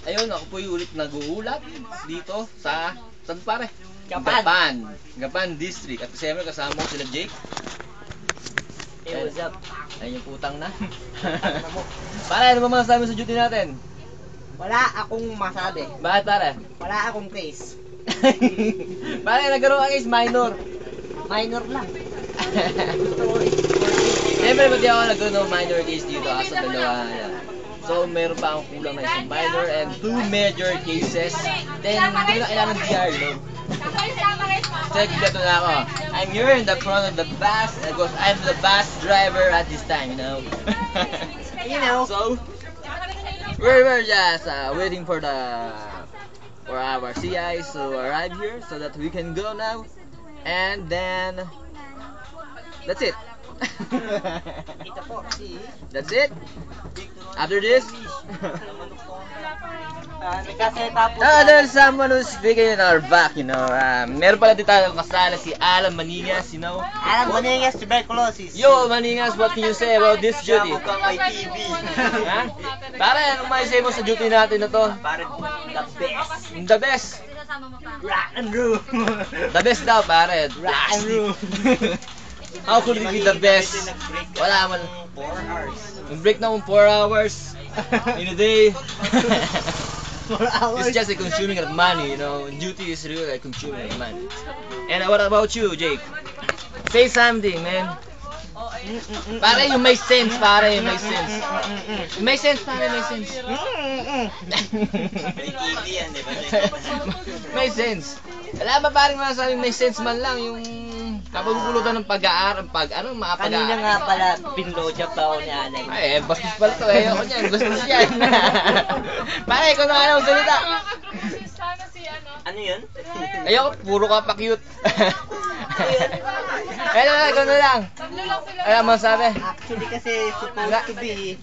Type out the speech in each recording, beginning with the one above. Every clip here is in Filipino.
ayun, ako po yung ulit nag-uulat dito sa saan pare? Gapan. Gapan District. At siyempre kasama ko sila Jake. Hey, what's up? Ayun yung putang na. Pare, ano ba masasabi sa duty natin? Wala akong masabi. Bakit pare? Wala akong case. Pare, nagkaroon ka is minor. Minor lang. Siyempre, pati ako nagkaroon ng minor case dito sa dalawa. So, meron pa akong kulang na isang minor and 2 major cases. Then, hindi na kailangan DR, no? Check dito na ako. I'm here in the front of the bus because I'm the bus driver at this time, you know? You know. So, we're just waiting for our CIs to arrive here so that we can go now. And then, that's it. Ito po, si... That's it. After this, nagkaseta po. there's someone who's speaking in our back, you know. Meron pala dito tayong kasala si Alan Maningas, you know. Alam mo na yung tuberculosis. Yo, Maningas, what can you say about this duty? Siya may TV. Ha? Pare, anong may say mo sa duty natin na to? Pare, the best. The best. Rock and roll. The best daw, pare. Rock and roll. How could it be the best? Wala man. 4 hours. Mag-break na 4 hours in a day. 4 hours. It's just a consuming of money, you know. Duty is really like consuming of money. And what about you, Jake? Say something, man. Pare, yung may sense, pare, yung may sense. May sense, pare, may sense. May sense. Wala ba parang masasabing may sense man lang yung kapagpulutan ng pag-aaral, mga Kanina nga pala, pinloadjab pa ako ni Alay. Ay, bastos pala to. Ayoko niyan, bastos yan. Pare, ikaw na nga salita. Ano yun? Ayoko, puro ka pa cute. Ikaw na lang. Ano masabi? Actually kasi supposed to be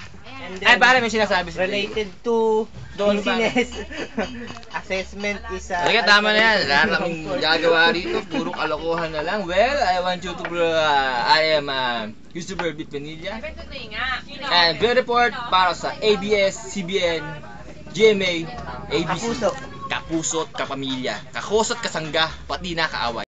Ay, pare, may sinasabi si related to Doon, business. Assessment is Sige, tama na yan. Lahat naming gagawa rito, puro kalokohan na lang. Well, I want you to, I am YouTuber Bit Vanilla. And good report para sa ABS-CBN, GMA, ABC, Kapuso. Kapusot, Kapamilya, Kakosot, Kasangga, pati na kaaway.